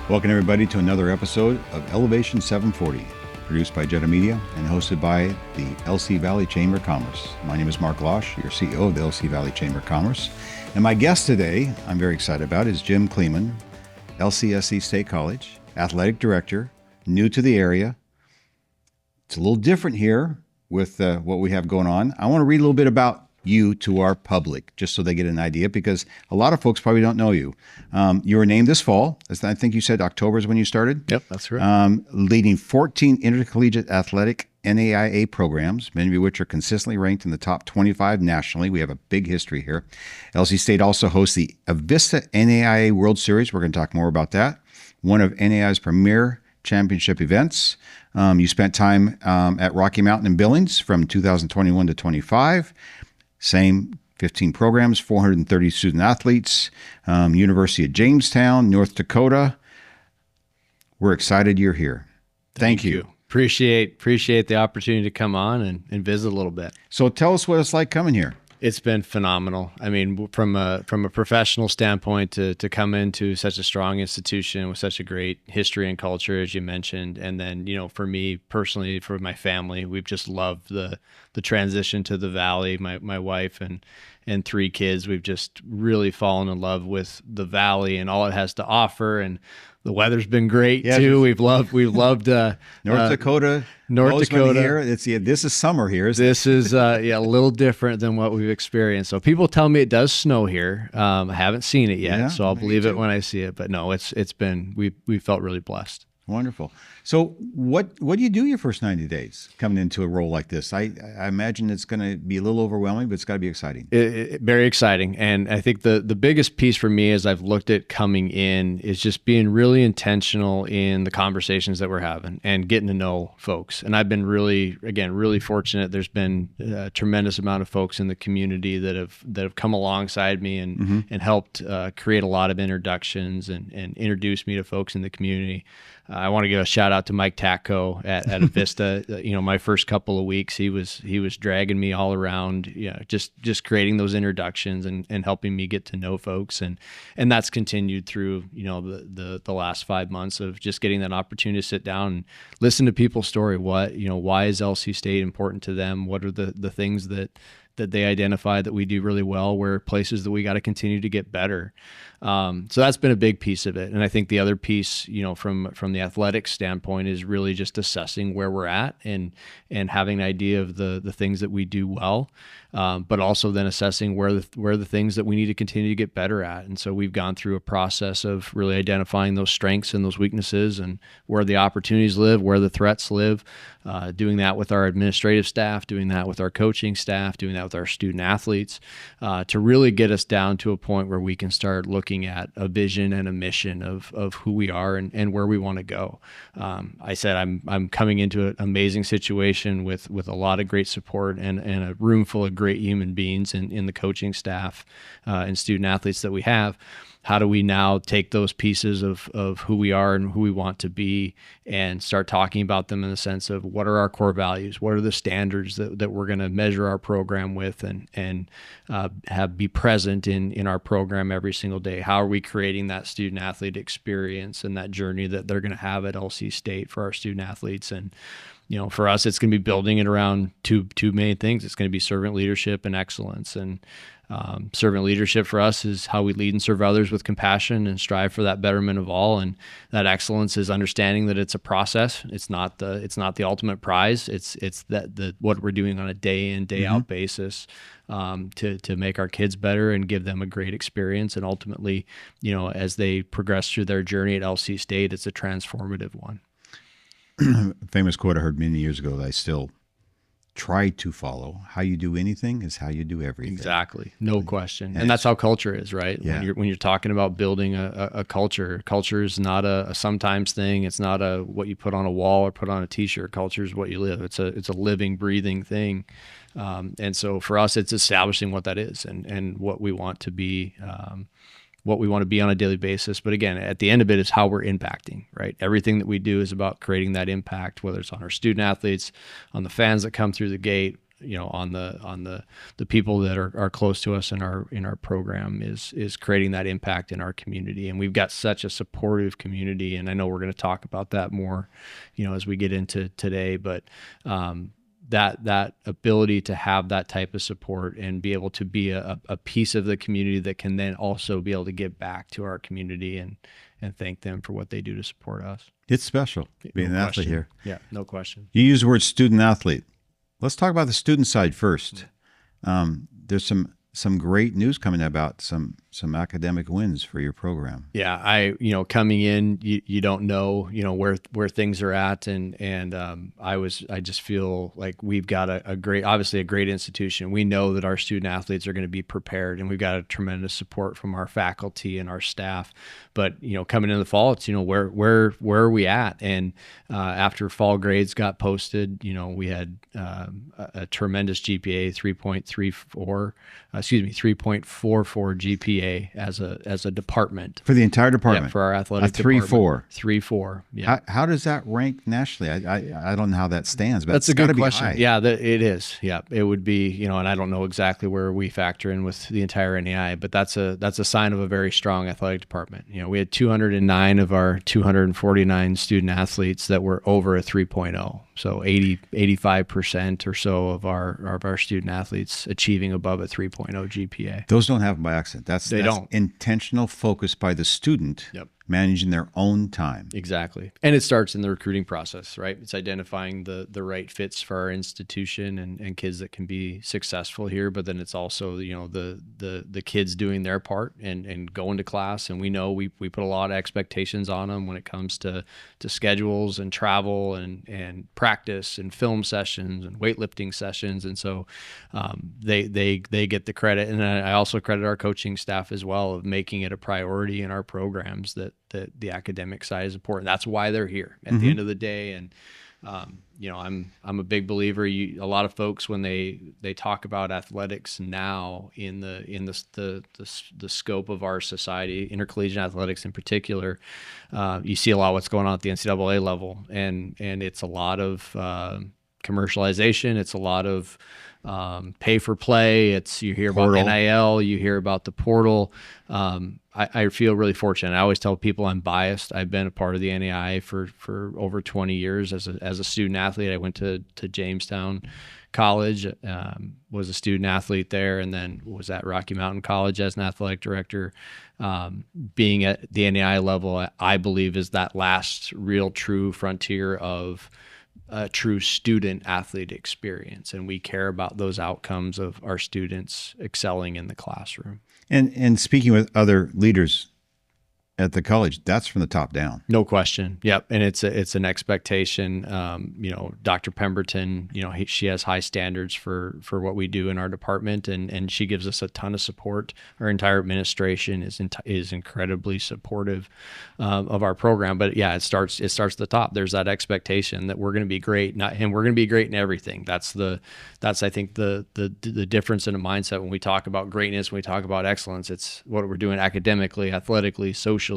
Welcome everybody to another episode of Elevation 740, produced by Jetta Media and hosted by the LC Valley Chamber of Commerce. My name is Mark Losh, your CEO of the LC Valley Chamber of Commerce. And my guest today, I'm very excited about, is Jim Klemann, LCSC State College, Athletic Director, new to the area. It's a little different here with what we have going on. I want to read a little bit about you to our public, just so they get an idea, because a lot of folks probably don't know you. You were named this fall, as I think you said October is when you started. Yep, that's right. Leading 14 intercollegiate athletic NAIA programs, many of which are consistently ranked in the top 25 nationally. We have a big history here. LC State also hosts the Avista NAIA World Series. We're going to talk more about that. One of NAIA's premier championship events. You spent time at Rocky Mountain in Billings from 2021 to 25. Same 15 programs, 430 student athletes, University of Jamestown, North Dakota. We're excited you're here. Thank you. Appreciate the opportunity to come on and visit a little bit. So tell us what it's like coming here. It's been phenomenal. I mean, from a professional standpoint, to come into such a strong institution with such a great history and culture, as you mentioned, and then, for me personally, for my family, we've just loved the transition to the Valley. My wife and three kids, we've just really fallen in love with the Valley and all it has to offer. And the weather's been great too. We've loved North Dakota. North Dakota. Here. This is summer here. This is a little different than what we've experienced. So people tell me it does snow here. I haven't seen it yet, so I'll believe it when I see it. But no, it's been we felt really blessed. Wonderful. So what do you do your first 90 days coming into a role like this? I imagine it's going to be a little overwhelming, but it's got to be exciting. Very exciting. And I think the biggest piece for me as I've looked at coming in is just being really intentional in the conversations that we're having and getting to know folks. And I've been really fortunate. There's been a tremendous amount of folks in the community that have come alongside me and helped create a lot of introductions and introduce me to folks in the community. I want to give a shout out to Mike Tacko at Avista. My first couple of weeks, he was dragging me all around, just creating those introductions and helping me get to know folks. And that's continued through, the last 5 months of just getting that opportunity to sit down and listen to people's story. Why is LC State important to them? What are the things that they identify that we do really well, where places that we got to continue to get better. So that's been a big piece of it. And I think the other piece, from the athletic standpoint, is really just assessing where we're at and having an idea of the things that we do well, but also then assessing where the things that we need to continue to get better at. And so we've gone through a process of really identifying those strengths and those weaknesses and where the opportunities live, where the threats live, doing that with our administrative staff, doing that with our coaching staff, doing that with our student athletes, to really get us down to a point where we can start looking at a vision and a mission of who we are and where we want to go. I said I'm coming into an amazing situation with a lot of great support and a room full of great human beings in the coaching staff and student athletes that we have. How do we now take those pieces of who we are and who we want to be and start talking about them in the sense of what are our core values? What are the standards that we're going to measure our program with and be present in our program every single day? How are we creating that student athlete experience and that journey that they're going to have at LC State for our student athletes? And for us, it's going to be building it around two main things. It's going to be servant leadership and excellence. And servant leadership for us is how we lead and serve others with compassion and strive for that betterment of all. And that excellence is understanding that it's a process. It's not the ultimate prize. It's what we're doing on a day in, day out basis to make our kids better and give them a great experience. And ultimately, as they progress through their journey at LC State, it's a transformative one. A famous quote I heard many years ago that I still try to follow: how you do anything is how you do everything. Exactly. No question. And that's how culture is, right? Yeah. When you're talking about building a culture is not a sometimes thing. It's not what you put on a wall or put on a t-shirt. Culture is what you live. It's a living, breathing thing. And so for us, it's establishing what that is and what we want to be, on a daily basis. But again, at the end of it is how we're impacting, right? Everything that we do is about creating that impact, whether it's on our student athletes, on the fans that come through the gate, on the people that are close to us in our program is creating that impact in our community. And we've got such a supportive community, and I know we're going to talk about that more, as we get into today, but that ability to have that type of support and be able to be a piece of the community that can then also be able to give back to our community and thank them for what they do to support us. It's special being an athlete here. Yeah, no question. You use the word student athlete. Let's talk about the student side first. There's some great news coming about some academic wins for your program. Yeah, coming in, you don't know, where things are at, and I just feel like we've got obviously a great institution. We know that our student athletes are going to be prepared, and we've got a tremendous support from our faculty and our staff. But coming into the fall, it's where are we at? And after fall grades got posted, we had a tremendous GPA, 3.44 GPA as a department for the entire department. Yeah, for our athletic department. 3.4. Yeah. How does that rank nationally? I don't know how that stands, but that's a good question. High. Yeah, it is. Yeah, it would be. And I don't know exactly where we factor in with the entire NAIA, but that's a sign of a very strong athletic department. We had 209 of our 249 student athletes that were over a 3.0. So 85% or so of our student athletes achieving above a 3.0 GPA. Those don't happen by accident. That's don't. Intentional focus by the student. Yep. Managing their own time. Exactly. And it starts in the recruiting process, right? It's identifying the right fits for our institution and kids that can be successful here. But then it's also, the kids doing their part and going to class. And we know we put a lot of expectations on them when it comes to schedules and travel and practice and film sessions and weightlifting sessions. And so they get the credit. And I also credit our coaching staff as well of making it a priority in our programs that the academic side is important. That's why they're here at the end of the day. And I'm a big believer. A lot of folks, when they talk about athletics now in the scope of our society, intercollegiate athletics in particular, you see a lot of what's going on at the NCAA level, and it's a lot of commercialization. It's a lot of pay for play. You hear portal. About NIL, you hear about the portal. I feel really fortunate. I always tell people I'm biased. I've been a part of the NAIA for over 20 years as a student athlete. I went to Jamestown College, was a student athlete there, and then was at Rocky Mountain College as an athletic director. Being at the NAIA level, I believe, is that last real true frontier of a true student athlete experience, and we care about those outcomes of our students excelling in the classroom. And speaking with other leaders at the college, that's from the top down. No question. Yep. And it's an expectation. Dr. Pemberton, she has high standards for what we do in our department, and she gives us a ton of support. Our entire administration is incredibly supportive of our program. But yeah, it starts at the top. There's that expectation that we're going to be great, and we're going to be great in everything. That's I think the difference in a mindset when we talk about greatness, when we talk about excellence. It's what we're doing academically, athletically, socially,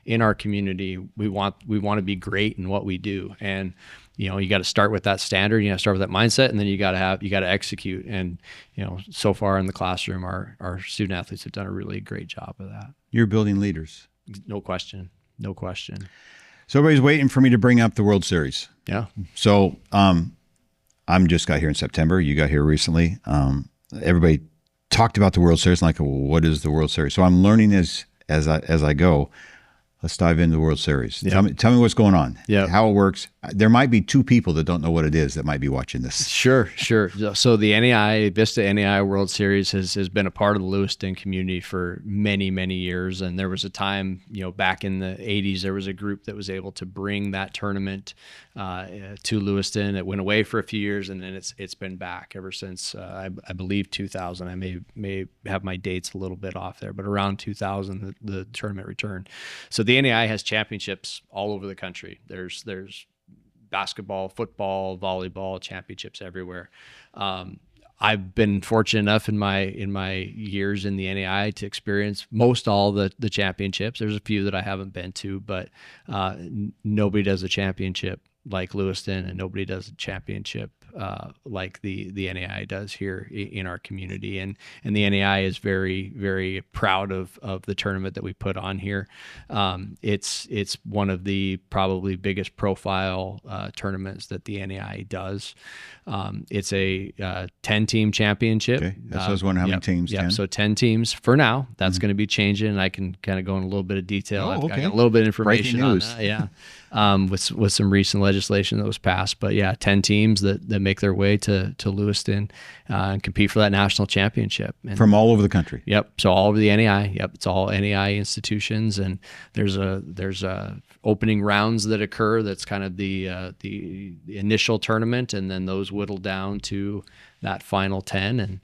in our community. We want to be great in what we do, and you got to start with that standard. You got to start with that mindset, and then you got to execute. And so far in the classroom, our student athletes have done a really great job of that. You're building leaders. No question. So everybody's waiting for me to bring up the World Series. Yeah. So I'm just got here in September. You got here recently. Everybody talked about the World Series. Like, what is the World Series? So I'm learning as I go. Let's dive into the World Series. Yep. Tell me what's going on. Yeah, how it works. There might be two people that don't know what it is that might be watching this. Sure. So the Vista NAIA World Series has been a part of the Lewiston community for many, many years. And there was a time, back in the 80s, there was a group that was able to bring that tournament to Lewiston. It went away for a few years, and then it's been back ever since, I believe 2000. I may have my dates a little bit off there, but around 2000, the tournament returned. So the NAIA has championships all over the country. There's basketball, football, volleyball championships everywhere. I've been fortunate enough in my years in the NAIA to experience most all the championships. There's a few that I haven't been to, but nobody does a championship like Lewiston, and nobody does a championship like the NAIA does here in our community. And the NAIA is very, very proud of the tournament that we put on here. It's one of the probably biggest profile tournaments that the NAIA does. It's a 10-team championship. Okay. So I was wondering how many teams. Yeah, 10? so 10 teams for now. That's going to be changing. And I can kind of go in a little bit of detail. Oh, okay. I got a little bit of information Breaking news. on that. Yeah. With some recent legislation that was passed. But yeah, 10 teams that make their way to Lewiston and compete for that national championship. And, from all over the country. Yep. So all over the NAIA. Yep. It's all NAIA institutions, and there's a opening rounds that occur. That's kind of the initial tournament, and then those whittle down to that final 10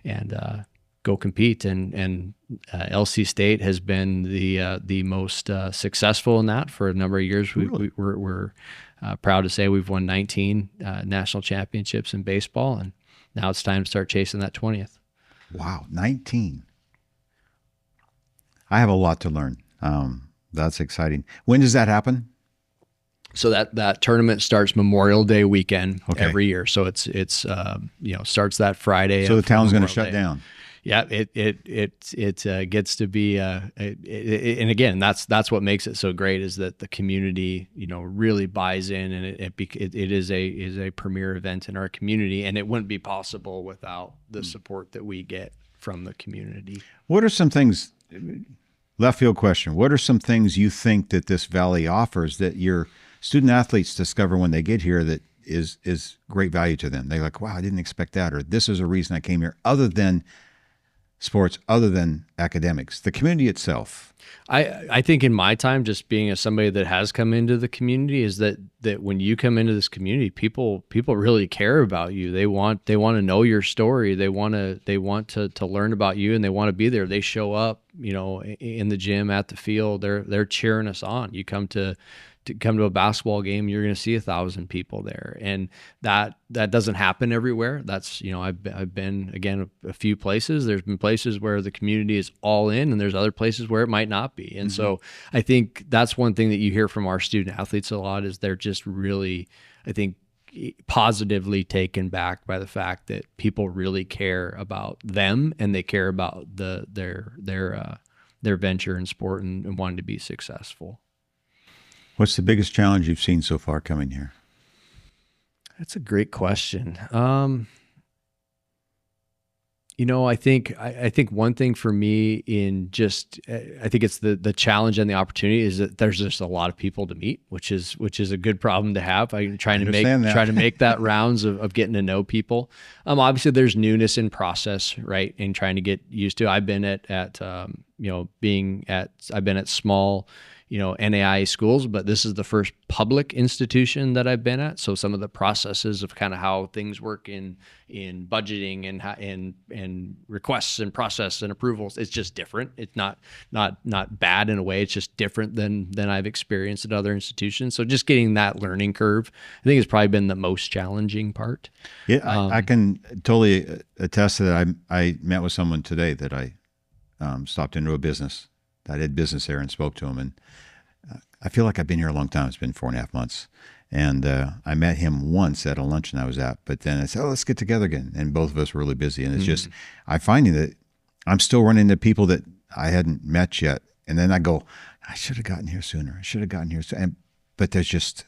and go compete. And LC State has been the most successful in that for a number of years. Really? We're proud to say we've won 19 national championships in baseball, and now it's time to start chasing that 20th. Wow, 19. I have a lot to learn. That's exciting. When does that happen? So that tournament starts Memorial Day weekend Okay. every year. So it's starts that Friday. So the town's going to Memorial shut Day. down. Yeah, it gets to be, and again, that's what makes it so great, is that the community, really buys in, and it is a premier event in our community, and it wouldn't be possible without the support that we get from the community. What are some things, left field question, what are some things you think that this valley offers that your student athletes discover when they get here that is great value to them? They're like, wow, I didn't expect that, or this is a reason I came here, other than sports, other than academics, the community itself. I think in my time, just being somebody that has come into the community, is that when you come into this community, people really care about you. They want to know your story. They want to learn about you, and they want to be there. They show up, in the gym, at the field. They're cheering us on. You come to a basketball game, you're going to see 1,000 people there, and that doesn't happen everywhere. That's I've been, again, a few places. There's been places where the community is all in, and there's other places where it might not be. And so I think that's one thing that you hear from our student athletes a lot, is they're just really, I think, positively taken back by the fact that people really care about them, and they care about their venture in sport and wanting to be successful. What's the biggest challenge you've seen so far coming here? That's a great question. I think one thing for me I think it's the challenge and the opportunity is that there's just a lot of people to meet, which is a good problem to have. I'm trying to make that rounds of getting to know people. Obviously there's newness in process, right? And trying to get used to. I've been at small, NAIA schools, but this is the first public institution that I've been at. So some of the processes of kind of how things work in budgeting and requests and process and approvals, it's just different. It's not bad in a way. It's just different than I've experienced at other institutions. So just getting that learning curve, I think, has probably been the most challenging part. Yeah, I can totally attest to that. I met with someone today that I stopped into a business. I did business there and spoke to him, and I feel like I've been here a long time. It's been 4.5 months, and I met him once at a luncheon I was at. But then I said, "Oh, let's get together again." And both of us were really busy, and it's just I'm finding that I'm still running into people that I hadn't met yet, and then I go, "I should have gotten here sooner. I should have gotten here sooner." But there's just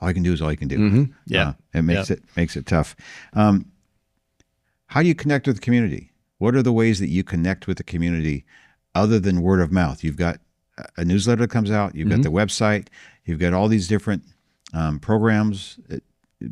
all you can do is all you can do. Mm-hmm. Yeah, it makes it tough. How do you connect with the community? What are the ways that you connect with the community other than word of mouth? You've got a newsletter that comes out. You've got the website. You've got all these different programs.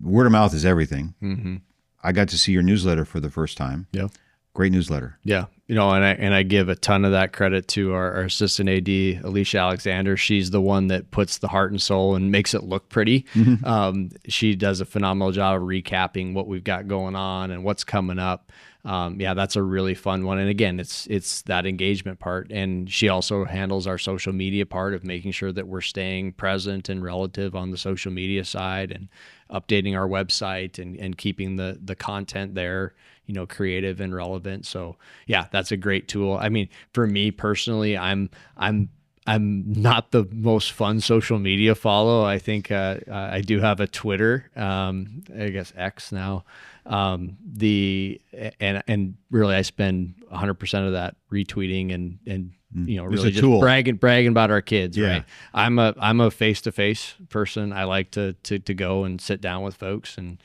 Word of mouth is everything. Mm-hmm. I got to see your newsletter for the first time. Yeah. Great newsletter. Yeah. And I give a ton of that credit to our assistant AD, Alicia Alexander. She's the one that puts the heart and soul and makes it look pretty. Mm-hmm. She does a phenomenal job of recapping what we've got going on and what's coming up. That's a really fun one. And again, it's that engagement part. And she also handles our social media part of making sure that we're staying present and relative on the social media side, and updating our website and keeping the content there, creative and relevant. So yeah, that's a great tool. I mean, for me personally, I'm I'm not the most fun social media follow. I think I do have a Twitter, I guess X now. And really I spend 100% of that retweeting and really just bragging about our kids. Yeah. Right. I'm a face-to-face person. I like to go and sit down with folks and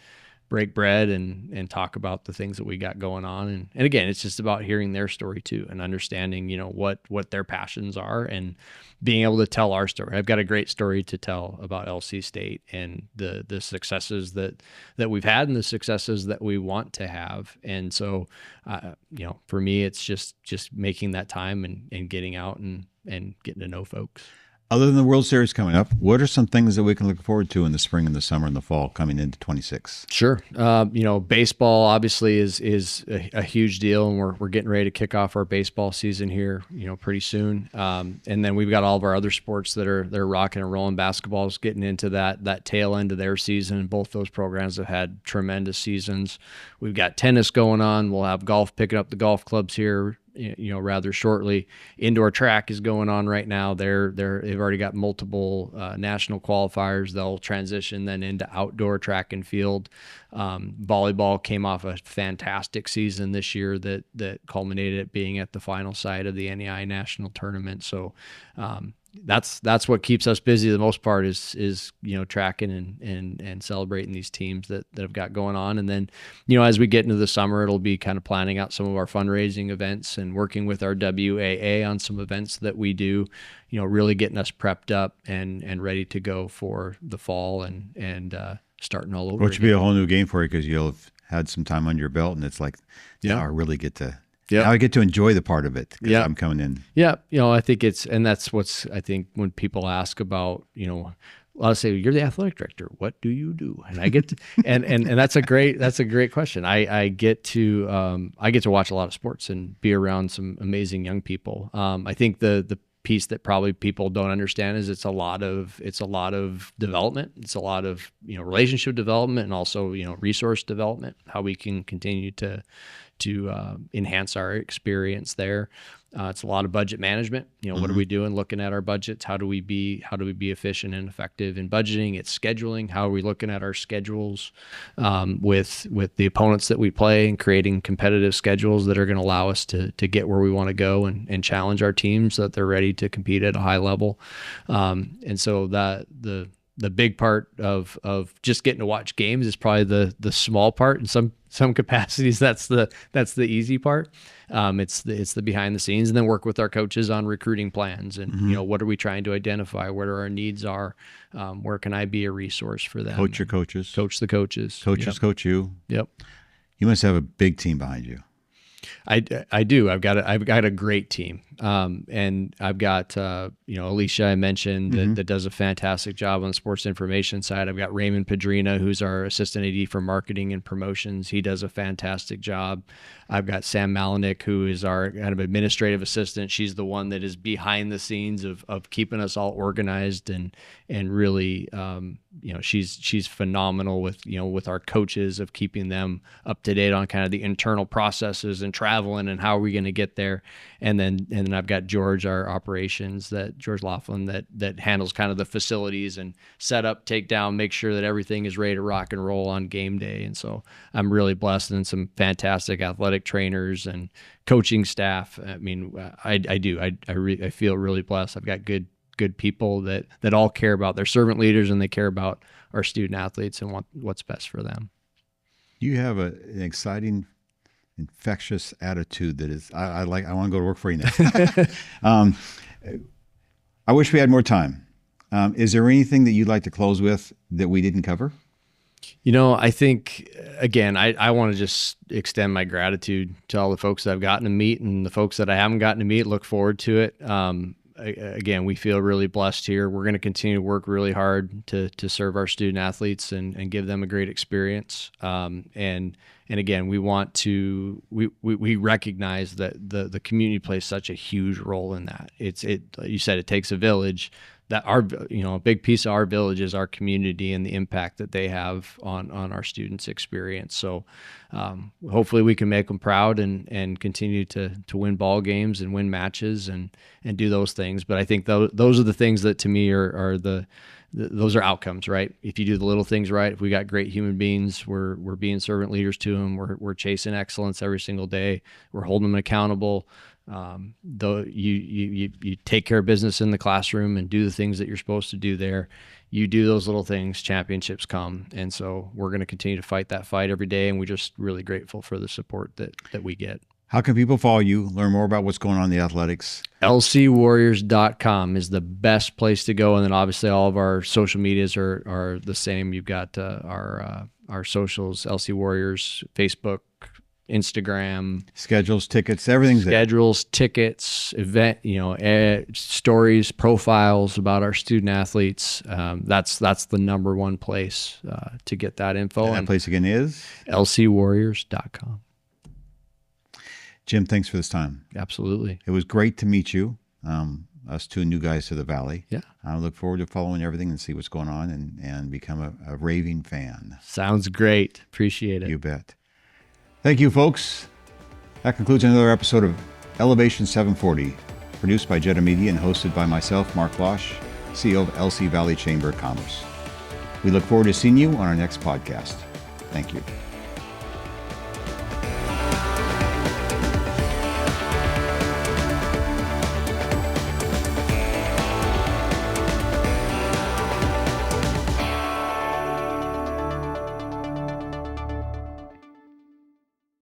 break bread and talk about the things that we got going on. And again, it's just about hearing their story too and understanding, what their passions are and being able to tell our story. I've got a great story to tell about LC State and the successes that we've had and the successes that we want to have. And so, for me, it's just making that time and getting out and getting to know folks. Other than the World Series coming up, what are some things that we can look forward to in the spring and the summer and the fall coming into 26? Sure. Baseball obviously is a huge deal, and we're getting ready to kick off our baseball season here, pretty soon. And then we've got all of our other sports that are rocking and rolling. Basketball's getting into that tail end of their season. Both those programs have had tremendous seasons. We've got tennis going on. We'll have golf picking up the golf clubs here, rather shortly. Indoor track is going on right now. They've already got multiple national qualifiers. They'll transition then into outdoor track and field. Volleyball came off a fantastic season this year that culminated at being at the final side of the NAIA national tournament. So that's what keeps us busy the most part is tracking and celebrating these teams that have got going on. And then as we get into the summer, it'll be kind of planning out some of our fundraising events and working with our WAA on some events that we do, really getting us prepped up and ready to go for the fall and starting all over. Which would be a whole new game for you because you'll have had some time under your belt, and it's like, I really get to. Yeah, I get to enjoy the part of it because I'm coming in. Yeah, I think I think when people ask about, I'll say, you're the athletic director. What do you do? And I get to, and that's a great question. I get to watch a lot of sports and be around some amazing young people. I think the piece that probably people don't understand is it's a lot of development. It's a lot of relationship development and also resource development. How we can continue to enhance our experience there. It's a lot of budget management. What are we doing? Looking at our budgets. How do we be efficient and effective in budgeting? It's scheduling. How are we looking at our schedules with the opponents that we play and creating competitive schedules that are going to allow us to get where we want to go and challenge our teams so that they're ready to compete at a high level. And so that the big part of just getting to watch games is probably the small part. In some capacities, that's the easy part. It's the behind the scenes, and then work with our coaches on recruiting plans and what are we trying to identify, what are our needs are, where can I be a resource for them. Coach your coaches. Coach the coaches. Coaches coach you. Yep. You must have a big team behind you. I do. I've got a great team. And I've got, Alicia, I mentioned that does a fantastic job on the sports information side. I've got Raymond Padrina, who's our assistant AD for marketing and promotions. He does a fantastic job. I've got Sam Malinik, who is our kind of administrative assistant. She's the one that is behind the scenes of keeping us all organized and really, she's phenomenal with our coaches of keeping them up to date on kind of the internal processes and traveling and how are we going to get there. And then I've got George, our operations, George Laughlin, that handles kind of the facilities and set up, take down, make sure that everything is ready to rock and roll on game day. And so I'm really blessed in some fantastic athletic trainers and coaching staff. I mean, I feel really blessed. I've got good people that all care about their servant leaders and they care about our student athletes and what's best for them. You have an exciting, infectious attitude that is, I want to go to work for you now. I wish we had more time. Is there anything that you'd like to close with that we didn't cover? I think, again, I want to just extend my gratitude to all the folks that I've gotten to meet and the folks that I haven't gotten to meet. Look forward to it. Again, we feel really blessed here. We're going to continue to work really hard to serve our student athletes and give them a great experience. And again, we want to we recognize that the community plays such a huge role in that. You said it takes a village. that our, a big piece of our village is our community and the impact that they have on our students' experience. So hopefully we can make them proud and continue to win ball games and win matches and do those things. But I think those are the things that to me are those are outcomes, right? If you do the little things right, if we got great human beings, we're being servant leaders to them. We're chasing excellence every single day. We're holding them accountable. Though you take care of business in the classroom and do the things that you're supposed to do there, you do those little things, championships come. And so we're going to continue to fight that fight every day. And we're just really grateful for the support that we get. How can people follow you, learn more about what's going on in the athletics? LCwarriors.com is the best place to go. And then obviously all of our social medias are the same. You've got our socials, LC Warriors, Facebook, Instagram, schedules, tickets, everything's there. Schedules, tickets, event, stories, profiles about our student athletes. That's the number one place to get that info. And that place again is LCwarriors.com. Jim, thanks for this time. Absolutely. It was great to meet you. Us two new guys to the Valley. Yeah. I look forward to following everything and see what's going on and become a raving fan. Sounds great. Appreciate it. You bet. Thank you, folks. That concludes another episode of Elevation 740, produced by Jetta Media and hosted by myself, Mark Losh, CEO of LC Valley Chamber of Commerce. We look forward to seeing you on our next podcast. Thank you.